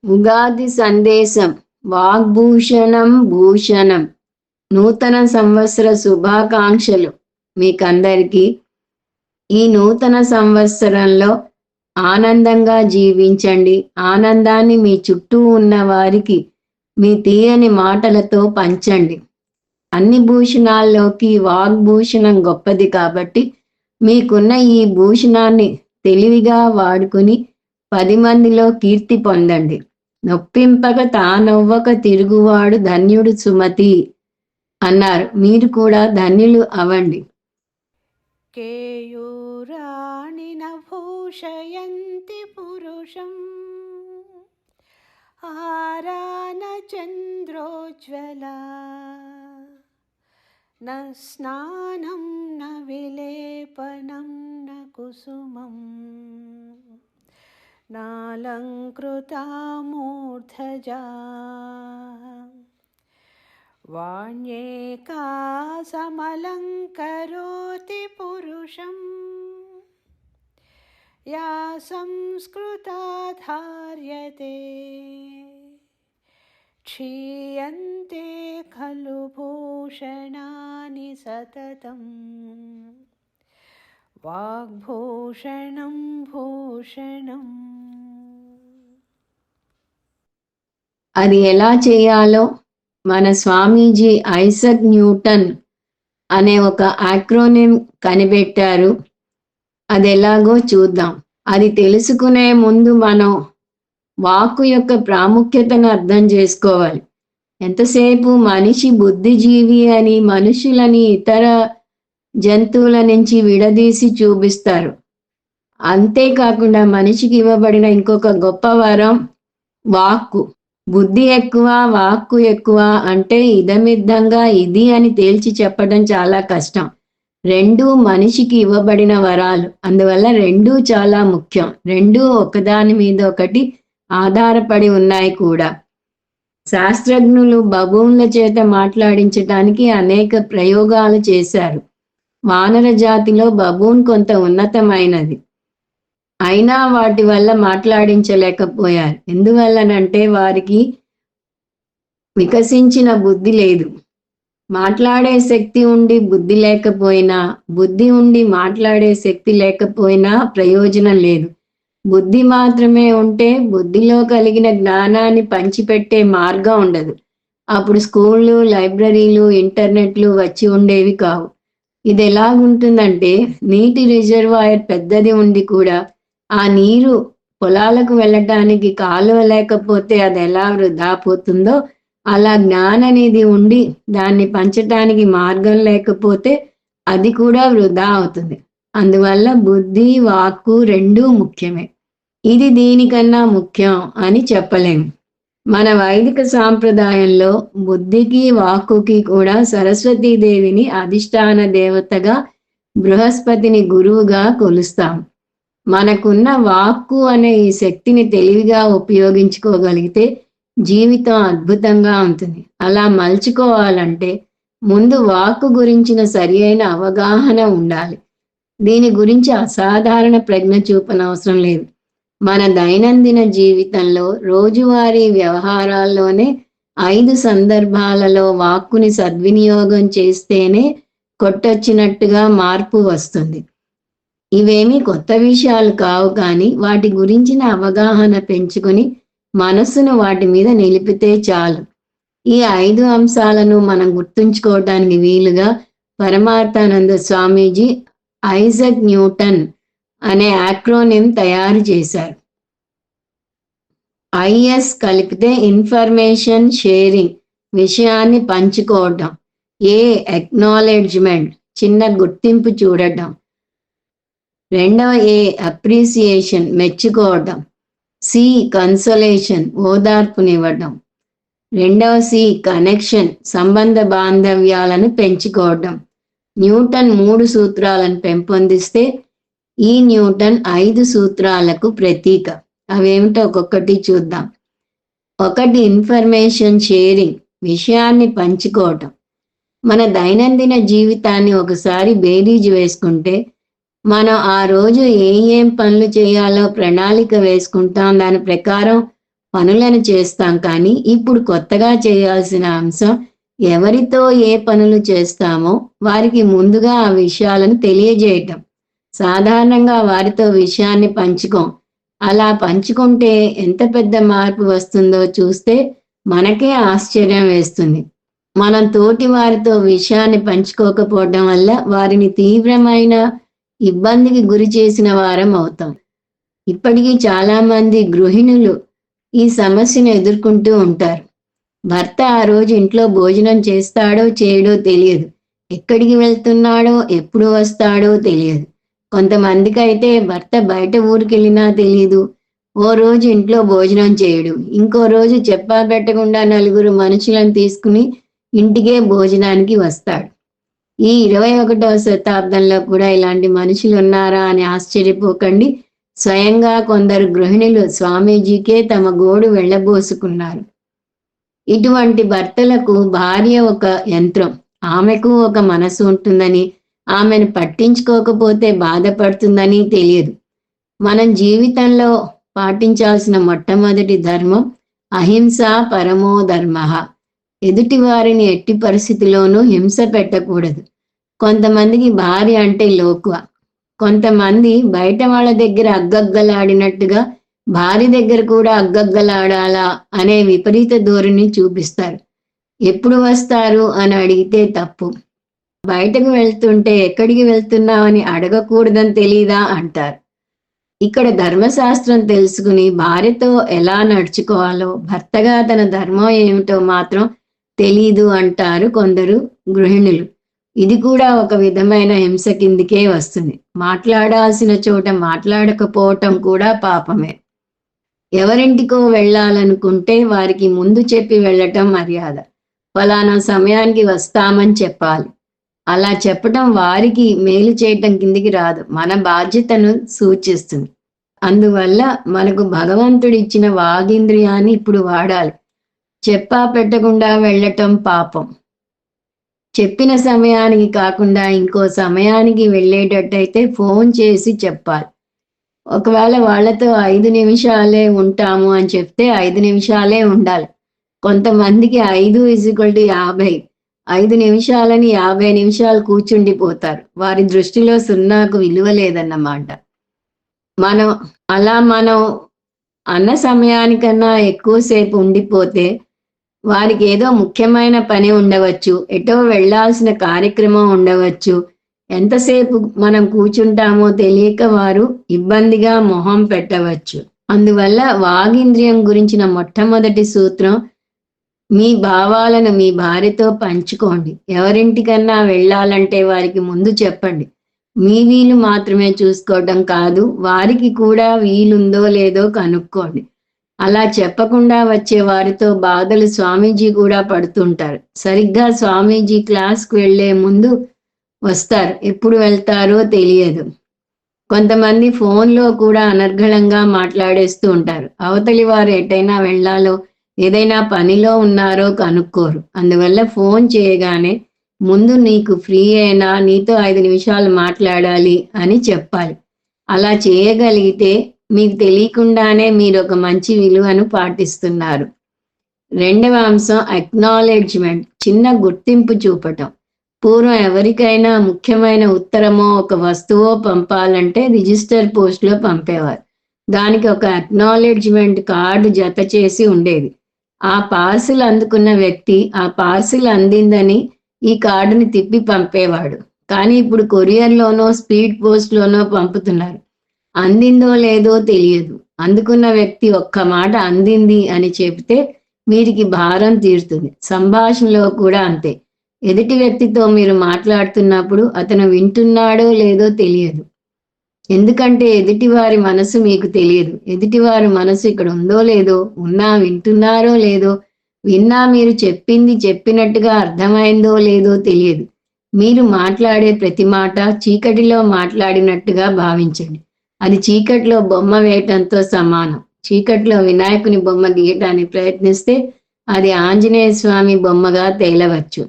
ఉగాది సందేశం వాగ్భూషణం భూషణం. నూతన సంవత్సర శుభాకాంక్షలు మీకందరికీ. ఈ నూతన సంవత్సరంలో ఆనందంగా జీవించండి. ఆనందాన్ని మీ చుట్టూ ఉన్న వారికి మీ తీయని మాటలతో పంచండి. అన్ని భూషణాల్లోకి వాగ్భూషణం గొప్పది కాబట్టి మీకున్న ఈ భూషణాన్ని తెలివిగా వాడుకుని 10 మందిలో కీర్తి పొందండి. నొప్పింపక తానొవ్వక తిరుగువాడు ధన్యుడు సుమతి అన్నారు. మీరు కూడా ధన్యులు అవ్వండి. కేయూరాణి భూషయంతి పురుషం ఆరాన చంద్రోజ్వలా న స్నానం న విలేపనం న కుసుమం నాలంకృతా మూర్ధజా వాణ్యేకా సమలంకరోతి పురుషం యా సంస్కృతా ధార్యతే క్షీయంతే ఖలు భూషణాని సతతం వాగ్భూషణం భూషణం. అది ఎలా చేయాలో మన స్వామీజీ ఐజాక్ న్యూటన్ అనే ఒక ఆక్రోనిమ్ కనిపెట్టారు. అది ఎలాగో చూద్దాం. అది తెలుసుకునే ముందు మనం వాక్కు యొక్క ప్రాముఖ్యతను అర్థం చేసుకోవాలి. ఎంతసేపు మనిషి బుద్ధిజీవి అని మనుషులని ఇతర జంతువుల నుంచి విడదీసి చూపిస్తారు. అంతేకాకుండా మనిషికి ఇవ్వబడిన ఇంకొక గొప్ప వరం వాక్కు. బుద్ధి ఎక్కువ వాక్కు ఎక్కువ అంటే ఇదమిద్దంగా ఇది అని తేల్చి చెప్పడం చాలా కష్టం. రెండూ మనిషికి ఇవ్వబడిన వరాలు. అందువల్ల రెండూ చాలా ముఖ్యం. రెండూ ఒకదాని మీద ఒకటి ఆధారపడి ఉన్నాయి కూడా. శాస్త్రజ్ఞులు బబూన్ల చేత మాట్లాడించటానికి అనేక ప్రయోగాలు చేశారు. వానర జాతిలో బబూన్ కొంత ఉన్నతమైనది. అయినా వాటి వల్ల మాట్లాడించలేకపోయారు. ఎందువల్లనంటే వారికి వికసించిన బుద్ధి లేదు. మాట్లాడే శక్తి ఉండి బుద్ధి లేకపోయినా, బుద్ధి ఉండి మాట్లాడే శక్తి లేకపోయినా ప్రయోజనం లేదు. బుద్ధి మాత్రమే ఉంటే బుద్ధిలో కలిగిన జ్ఞానాన్ని పంచిపెట్టే మార్గం ఉండదు. అప్పుడు స్కూళ్ళు, లైబ్రరీలు, ఇంటర్నెట్లు వచ్చి ఉండేవి కావు. ఇది ఎలాగుంటుందంటే నీటి రిజర్వాయర్ పెద్దది ఉండి కూడా ఆ నీరు పొలాలకు వెళ్ళటానికి కాలువ లేకపోతే అది ఎలా వృధా పోతుందో, అలా జ్ఞానం అనేది ఉండి దాన్ని పంచటానికి మార్గం లేకపోతే అది కూడా వృధా అవుతుంది. అందువల్ల బుద్ధి వాక్కు రెండూ ముఖ్యమే. ఇది దీనికన్నా ముఖ్యం అని చెప్పలేము. మన వైదిక సాంప్రదాయంలో బుద్ధికి వాక్కుకి కూడా సరస్వతీదేవిని అధిష్టాన దేవతగా, బృహస్పతిని గురువుగా కొలుస్తాం. మనకున్న వాక్కు అనే ఈ శక్తిని తెలివిగా ఉపయోగించుకోగలిగితే జీవితం అద్భుతంగా ఉంటుంది. అలా మలుచుకోవాలంటే ముందు వాక్కు గురించిన సరి అయిన అవగాహన ఉండాలి. దీని గురించి అసాధారణ ప్రజ్ఞ చూపనవసరం లేదు. మన దైనందిన జీవితంలో రోజువారీ వ్యవహారాల్లోనే 5 సందర్భాలలో వాక్కుని సద్వినియోగం చేస్తేనే కొట్టొచ్చినట్టుగా మార్పు వస్తుంది. ఇవేమీ కొత్త విషయాలు కావు, కానీ వాటి గురించిన అవగాహన పెంచుకొని మనస్సును వాటి మీద నిలిపితే చాలు. ఈ 5 అంశాలను మనం గుర్తుంచుకోవటానికి వీలుగా పరమార్థానంద స్వామీజీ ఐజాక్ న్యూటన్ అనే ఆక్రోనిమ్ తయారు చేశారు. ఐఎస్ కలిపితే ఇన్ఫర్మేషన్ షేరింగ్, విషయాన్ని పంచుకోవటం. ఏ ఎక్నాలెడ్జ్మెంట్, చిన్న గుర్తింపు చూడటం. రెండవ ఏ అప్రిసియేషన్, మెచ్చుకోవటం. సి కన్సోలేషన్, ఓదార్పునివ్వటం. రెండవ సి కనెక్షన్, సంబంధ బాంధవ్యాలను పెంచుకోవటం. న్యూటన్ 3 సూత్రాలను పెంపొందిస్తే ఈ న్యూటన్ 5 సూత్రాలకు ప్రతీక. అవేమిటో ఒక్కొక్కటి చూద్దాం. 1 ఇన్ఫర్మేషన్ షేరింగ్, విషయాన్ని పంచుకోవటం. మన దైనందిన జీవితాన్ని ఒకసారి బేరీజు వేసుకుంటే మనం ఆ రోజు ఏం పనులు చేయాలో ప్రణాళిక వేసుకుంటాం. దాని ప్రకారం పనులను చేస్తాం. కానీ ఇప్పుడు కొత్తగా చేయాల్సిన అంశం ఎవరితో ఏ పనులు చేస్తామో వారికి ముందుగా ఆ విషయాలను తెలియజేయటం. సాధారణంగా వారితో విషయాన్ని పంచుకోం. అలా పంచుకుంటే ఎంత పెద్ద మార్పు వస్తుందో చూస్తే మనకే ఆశ్చర్యం వేస్తుంది. మనం తోటి వారితో విషయాన్ని పంచుకోకపోవడం వల్ల వారిని తీవ్రమైన ఇబ్బందికి గురి చేసిన వారం అవుతాం. ఇప్పటికీ చాలా మంది గృహిణులు ఈ సమస్యను ఎదుర్కొంటూ ఉంటారు. భర్త ఆ రోజు ఇంట్లో భోజనం చేస్తాడో చేయడో తెలియదు. ఎక్కడికి వెళ్తున్నాడో ఎప్పుడు వస్తాడో తెలియదు. కొంతమందికి అయితే భర్త బయట ఊరికెళ్ళినా తెలియదు. ఓ రోజు ఇంట్లో భోజనం చేయడు, ఇంకో రోజు చెప్పా పెట్టకుండా నలుగురు మనుషులను తీసుకుని ఇంటికే భోజనానికి వస్తాడు. ఈ 21వ శతాబ్దంలో కూడా ఇలాంటి మనుషులు ఉన్నారా అని ఆశ్చర్యపోకండి. స్వయంగా కొందరు గృహిణులు స్వామీజీకే తమ గోడు వెళ్ళబోసుకున్నారు. ఇటువంటి భర్తలకు భార్య ఒక యంత్రం. ఆమెకు ఒక మనసు ఉంటుందని, ఆమెను పట్టించుకోకపోతే బాధపడుతుందని తెలియదు. మనం జీవితంలో పాటించాల్సిన మొట్టమొదటి ధర్మం అహింస పరమో ధర్మః. ఎదుటి వారిని ఎట్టి పరిస్థితిలోనూ హింస పెట్టకూడదు. కొంతమందికి భార్య అంటే లోకువ. కొంతమంది బయట వాళ్ళ దగ్గర అగ్గగ్గలాడినట్టుగా భార్య దగ్గర కూడా అగ్గగ్గలాడాలా అనే విపరీత ధోరణి చూపిస్తారు. ఎప్పుడు వస్తారు అని అడిగితే తప్పు. బయటకు వెళ్తుంటే ఎక్కడికి వెళ్తున్నావని అడగకూడదని తెలీదా అంటారు. ఇక్కడ ధర్మశాస్త్రం తెలుసుకుని భార్యతో ఎలా నడుచుకోవాలో, భర్తగా తన ధర్మం ఏమిటో మాత్రం తెలీదు అంటారు కొందరు గృహిణులు. ఇది కూడా ఒక విధమైన హింస కిందికే వస్తుంది. మాట్లాడాల్సిన చోట మాట్లాడకపోవటం కూడా పాపమే. ఎవరింటికో వెళ్ళాలనుకుంటే వారికి ముందు చెప్పి వెళ్ళటం మర్యాద. ఫలానా సమయానికి వస్తామని చెప్పాలి. అలా చెప్పటం వారికి మేలు చేయటం కిందికి రాదు, మన బాధ్యతను సూచిస్తుంది. అందువల్ల మనకు భగవంతుడు ఇచ్చిన వాగింద్రియాన్ని ఇప్పుడు వాడాలి. చెప్పా పెట్టకుండా వెళ్ళటం పాపం. చెప్పిన సమయానికి కాకుండా ఇంకో సమయానికి వెళ్ళేటట్టయితే ఫోన్ చేసి చెప్పాలి. ఒకవేళ వాళ్ళతో 5 నిమిషాలే ఉంటాము అని చెప్తే 5 నిమిషాలే ఉండాలి. కొంతమందికి 5 = 50. 5 నిమిషాలని 50 నిమిషాలు కూర్చుండిపోతారు. వారి దృష్టిలో సున్నాకు విలువ లేదన్నమాట. మనం అన్న సమయానికన్నా ఎక్కువసేపు ఉండిపోతే వారికి ఏదో ముఖ్యమైన పని ఉండవచ్చు, ఎటో వెళ్లాల్సిన కార్యక్రమం ఉండవచ్చు. ఎంతసేపు మనం కూర్చుంటామో తెలియక వారు ఇబ్బందిగా మొహం పెట్టవచ్చు. అందువల్ల వాగింద్రియం గురించిన మొట్టమొదటి సూత్రం, మీ భావాలను మీ భార్యతో పంచుకోండి. ఎవరింటికన్నా వెళ్ళాలంటే వారికి ముందు చెప్పండి. మీ వీలు మాత్రమే చూసుకోవడం కాదు, వారికి కూడా వీలుందో లేదో కనుక్కోండి. అలా చెప్పకుండా వచ్చే వారితో బాధలు స్వామీజీ కూడా పడుతుంటారు. సరిగ్గా స్వామీజీ క్లాస్కు వెళ్లే ముందు వస్తారు, ఎప్పుడు వెళ్తారో తెలియదు. కొంతమంది ఫోన్లో కూడా అనర్గళంగా మాట్లాడేస్తూ ఉంటారు. అవతలి వారు ఎటైనా వెళ్ళాలో ఏదైనా పనిలో ఉన్నారో కనుక్కోరు. అందువల్ల ఫోన్ చేయగానే ముందు నీకు ఫ్రీ అయినా, నీతో 5 నిమిషాలు మాట్లాడాలి అని చెప్పాలి. అలా చేయగలిగితే మీకు తెలియకుండానే మీరు ఒక మంచి విలువను పాటిస్తున్నారు. రెండవ అంశం అక్నాలెడ్జ్మెంట్, చిన్న గుర్తింపు చూపటం. పూర్వం ఎవరికైనా ముఖ్యమైన ఉత్తరమో ఒక వస్తువో పంపాలంటే రిజిస్టర్ పోస్ట్లో పంపేవారు. దానికి ఒక అక్నాలెడ్జ్మెంట్ కార్డు జత చేసి ఉండేది. ఆ పార్సిల్ అందుకున్న వ్యక్తి ఆ పార్సిల్ అందిందని ఈ కార్డుని తిప్పి పంపేవాడు. కానీ ఇప్పుడు కొరియర్లోనో స్పీడ్ పోస్ట్లోనో పంపుతున్నారు. అందిందో లేదో తెలియదు. అందుకున్న వ్యక్తి ఒక్క మాట అందింది అని చెబితే వీరికి భారం తీరుతుంది. సంభాషణలో కూడా అంతే. ఎదుటి వ్యక్తితో మీరు మాట్లాడుతున్నప్పుడు అతను వింటున్నాడో లేదో తెలియదు. ఎందుకంటే ఎదుటివారి మనసు మీకు తెలియదు. ఎదుటివారి మనసు ఇక్కడ ఉందో లేదో, వింటున్నారో లేదో, విన్నా మీరు చెప్పింది చెప్పినట్టుగా అర్థమైందో లేదో తెలియదు. మీరు మాట్లాడే ప్రతి మాట చీకటిలో మాట్లాడినట్టుగా భావించండి. అది చీకటిలో బొమ్మ వేయటంతో సమానం. చీకటిలో వినాయకుని బొమ్మ గీయటానికి ప్రయత్నిస్తే అది ఆంజనేయ స్వామి బొమ్మగా తేలవచ్చు.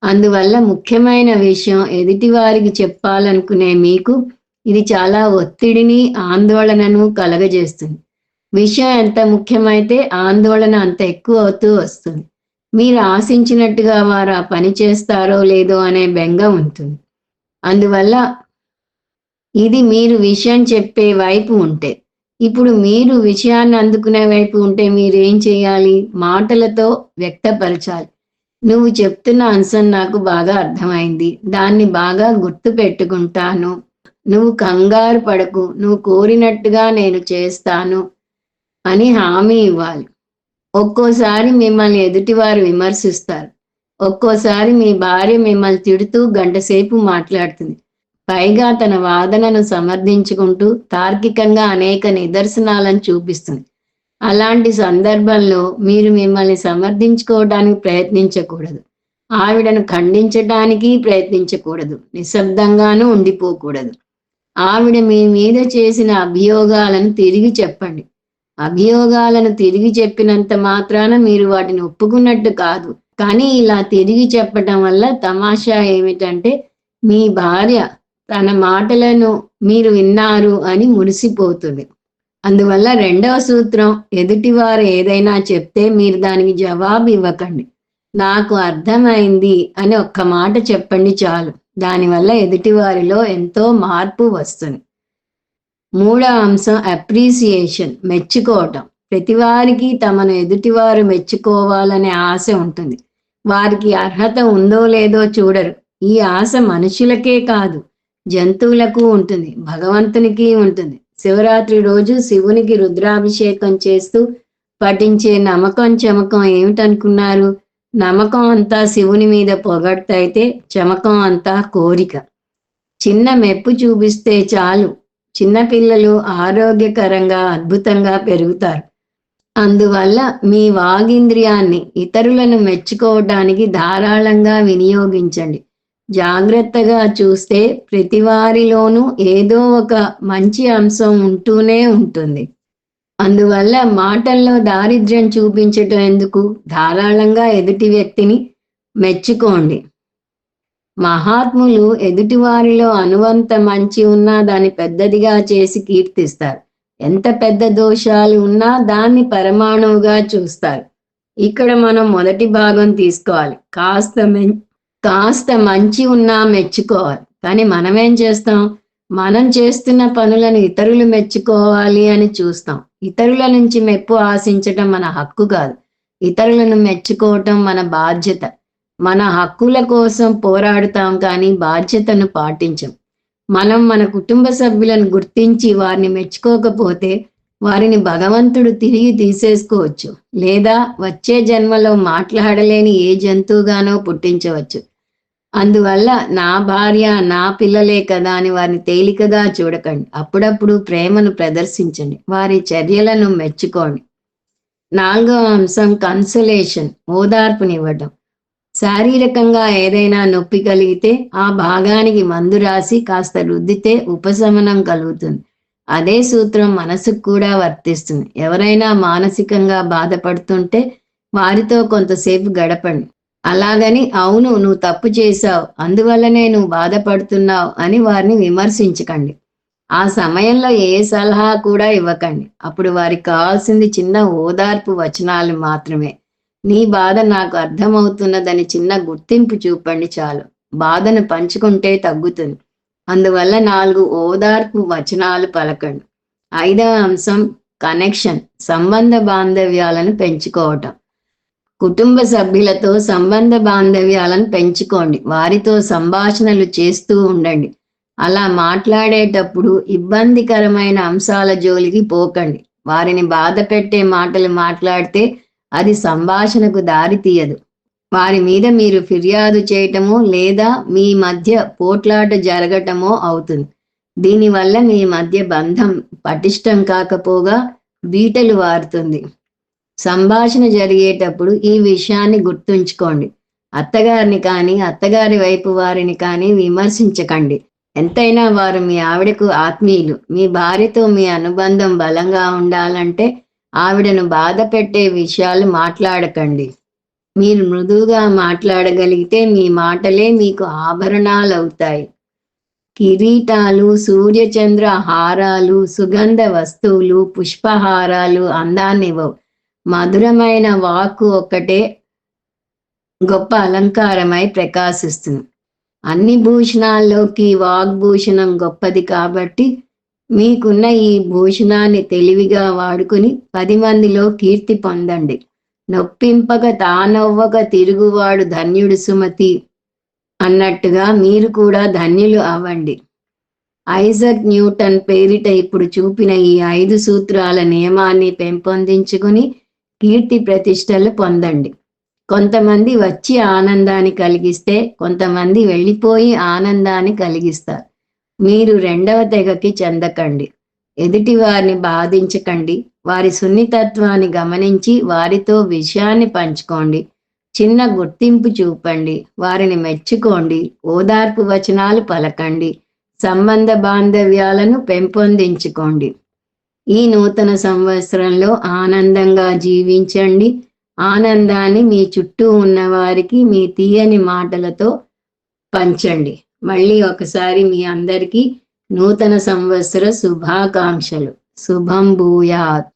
అందువల్ల ముఖ్యమైన విషయం ఎదుటి వారికి చెప్పాలనుకునే మీకు ఇది చాలా ఒత్తిడిని, ఆందోళనను కలగజేస్తుంది. విషయం ఎంత ముఖ్యమైతే ఆందోళన అంత ఎక్కువ అవుతూ వస్తుంది. మీరు ఆశించినట్టుగా వారు ఆ పని చేస్తారో లేదో అనే బెంగ ఉంటుంది. అందువల్ల ఇది మీరు విషయం చెప్పే వైపు ఉంటే. ఇప్పుడు మీరు విషయాన్ని అందుకునే వైపు ఉంటే మీరేం చేయాలి? మాటలతో వ్యక్తపరచాలి. నువ్వు చెప్తున్న అంశం నాకు బాగా అర్థమైంది. దాన్ని బాగా గుర్తుపెట్టుకుంటాను. నువ్వు కంగారు పడకు. నువ్వు కోరినట్టుగా నేను చేస్తాను అని హామీ ఇవ్వాలి. ఒక్కోసారి మిమ్మల్ని ఎదుటివారు విమర్శిస్తారు. ఒక్కోసారి మీ భార్య మిమ్మల్ని తిడుతూ గంటసేపు మాట్లాడుతుంది. పైగా తన వాదనను సమర్థించుకుంటూ తార్కికంగా అనేక నిదర్శనాలను చూపిస్తుంది. అలాంటి సందర్భంలో మీరు మిమ్మల్ని సమర్థించుకోవడానికి ప్రయత్నించకూడదు. ఆవిడను ఖండించటానికి ప్రయత్నించకూడదు. నిశ్శబ్దంగానూ ఉండిపోకూడదు. ఆవిడ మీ మీద చేసిన అభియోగాలను తిరిగి చెప్పండి. అభియోగాలను తిరిగి చెప్పినంత మాత్రాన మీరు వాటిని ఒప్పుకున్నట్టు కాదు. కానీ ఇలా తిరిగి చెప్పటం వల్ల తమాషా ఏమిటంటే మీ భార్య తన మాటలను మీరు విన్నారు అని మురిసిపోతుంది. అందువల్ల రెండవ సూత్రం, ఎదుటివారు ఏదైనా చెప్తే మీరు దానికి జవాబు ఇవ్వకండి. నాకు అర్థమైంది అని ఒక్క మాట చెప్పండి చాలు. దానివల్ల ఎదుటివారిలో ఎంతో మార్పు వస్తుంది. మూడవ అంశం అప్రిసియేషన్, మెచ్చుకోవటం. ప్రతివారికి తమను ఎదుటివారు మెచ్చుకోవాలనే ఆశ ఉంటుంది. వారికి అర్హత ఉందో లేదో చూడరు. ఈ ఆశ మనుషులకే కాదు, జంతువులకు ఉంటుంది, భగవంతునికి ఉంటుంది. శివరాత్రి రోజు శివునికి రుద్రాభిషేకం చేస్తూ పఠించే నమకం చమకం ఏమిటనుకున్నారు? నమ్మకం అంతా శివుని మీద పొగడ్తయితే చమకం అంతా కోరిక. చిన్న మెప్పు చూపిస్తే చాలు, చిన్నపిల్లలు ఆరోగ్యకరంగా అద్భుతంగా పెరుగుతారు. అందువల్ల మీ వాగింద్రియాన్ని ఇతరులను మెచ్చుకోవడానికి ధారాళంగా వినియోగించండి. జాగ్రత్తగా చూస్తే ప్రతివారిలోనూ ఏదో ఒక మంచి అంశం ఉంటూనే ఉంటుంది. అందువల్ల మాటల్లో దారిద్ర్యం చూపించటం ఎందుకు? ధారాళంగా ఎదుటి వ్యక్తిని మెచ్చుకోండి. మహాత్ములు ఎదుటివారిలో అనువంత మంచి ఉన్నా దాన్ని పెద్దదిగా చేసి కీర్తిస్తారు. ఎంత పెద్ద దోషాలు ఉన్నా దాన్ని పరమాణువుగా చూస్తారు. ఇక్కడ మనం మొదటి భాగం తీసుకోవాలి. కాస్త మంచి ఉన్నా మెచ్చుకోవాలి. కానీ మనమేం చేస్తాం? మనం చేస్తున్న పనులను ఇతరులు మెచ్చుకోవాలి అని చూస్తాం. ఇతరుల నుంచి మెప్పు ఆశించటం మన హక్కు కాదు. ఇతరులను మెచ్చుకోవటం మన బాధ్యత. మన హక్కుల కోసం పోరాడుతాం కానీ బాధ్యతను పాటించం. మనం మన కుటుంబ సభ్యులను గుర్తించి వారిని మెచ్చుకోకపోతే వారిని భగవంతుడు తిరిగి తీసేసుకోవచ్చు, లేదా వచ్చే జన్మలో మాట్లాడలేని ఏ జంతువుగానో పుట్టించవచ్చు. అందువల్ల నా భార్య నా పిల్లలే కదా అని వారిని తేలికగా చూడకండి. అప్పుడప్పుడు ప్రేమను ప్రదర్శించండి, వారి చర్యలను మెచ్చుకోండి. నాలుగవ అంశం కన్సలేషన్, ఓదార్పునివ్వటం. శారీరకంగా ఏదైనా నొప్పి కలిగితే ఆ భాగానికి మందు రాసి కాస్త రుద్దితే ఉపశమనం కలుగుతుంది. అదే సూత్రం మనసుకు కూడా వర్తిస్తుంది. ఎవరైనా మానసికంగా బాధపడుతుంటే వారితో కొంతసేపు గడపండి. అలాగని అవును నువ్వు తప్పు చేశావు అందువల్లనే నువ్వు బాధపడుతున్నావు అని వారిని విమర్శించకండి. ఆ సమయంలో ఏ సలహా కూడా ఇవ్వకండి. అప్పుడు వారికి కావాల్సింది చిన్న ఓదార్పు వచనాలు మాత్రమే. నీ బాధ నాకు అర్థమవుతున్నదని చిన్న గుర్తింపు చూపండి చాలు. బాధను పంచుకుంటే తగ్గుతుంది. అందువల్ల 4 ఓదార్పు వచనాలు పలకండి. 5వ అంశం కనెక్షన్, సంబంధ బాంధవ్యాలను పెంచుకోవటం. కుటుంబ సభ్యులతో సంబంధ బాంధవ్యాలను పెంచుకోండి. వారితో సంభాషణలు చేస్తూ ఉండండి. అలా మాట్లాడేటప్పుడు ఇబ్బందికరమైన అంశాల జోలికి పోకండి. వారిని బాధ పెట్టే మాటలు మాట్లాడితే అది సంభాషణకు దారి తీయదు. వారి మీద మీరు ఫిర్యాదు చేయటమో లేదా మీ మధ్య పోట్లాట జరగటమో అవుతుంది. దీనివల్ల మీ మధ్య బంధం పటిష్టం కాకపోగా బీటలు వారుతుంది. సంభాషణ జరిగేటప్పుడు ఈ విషయాన్ని గుర్తుంచుకోండి. అత్తగారిని కానీ అత్తగారి వైపు వారిని కానీ విమర్శించకండి. ఎంతైనా వారు మీ ఆవిడకు ఆత్మీయులు. మీ భార్యతో మీ అనుబంధం బలంగా ఉండాలంటే ఆవిడను బాధ పెట్టే విషయాలు మాట్లాడకండి. మీరు మృదువుగా మాట్లాడగలిగితే మీ మాటలే మీకు ఆభరణాలు అవుతాయి. కిరీటాలు, సూర్యచంద్ర హారాలు, సుగంధ వస్తువులు, పుష్పహారాలు అందాన్నివ్వవు. మధురమైన వాక్కు ఒక్కటే గొప్ప అలంకారమై ప్రకాశిస్తుంది. అన్ని భూషణాల్లోకి వాగ్భూషణం గొప్పది కాబట్టి మీకున్న ఈ భూషణాన్ని తెలివిగా వాడుకుని 10 మందిలో కీర్తి పొందండి. నొప్పింపక తానొవ్వక తిరుగువాడు ధన్యుడు సుమతి అన్నట్టుగా మీరు కూడా ధన్యులు అవ్వండి. ఐజక్ న్యూటన్ పేరిట ఇప్పుడు చూపిన ఈ 5 సూత్రాల నియమాన్ని పెంపొందించుకుని కీర్తి ప్రతిష్టలు పొందండి. కొంతమంది వచ్చి ఆనందాన్ని కలిగిస్తే కొంతమంది వెళ్ళిపోయి ఆనందాన్ని కలిగిస్తారు. మీరు రెండవ తెగకి చెందకండి. ఎదుటి వారిని బాధించకండి. వారి సున్నితత్వాన్ని గమనించి వారితో విషయాన్ని పంచుకోండి. చిన్న గుర్తింపు చూపండి. వారిని మెచ్చుకోండి. ఓదార్పు వచనాలు పలకండి. సంబంధ బాంధవ్యాలను పెంపొందించుకోండి. ఈ నూతన సంవత్సరంలో ఆనందంగా జీవించండి. ఆనందాన్ని మీ చుట్టూ ఉన్న వారికి మీ తీయని మాటలతో పంచండి. మళ్ళీ ఒకసారి మీ అందరికీ నూతన సంవత్సర శుభాకాంక్షలు. శుభం భూయాత్.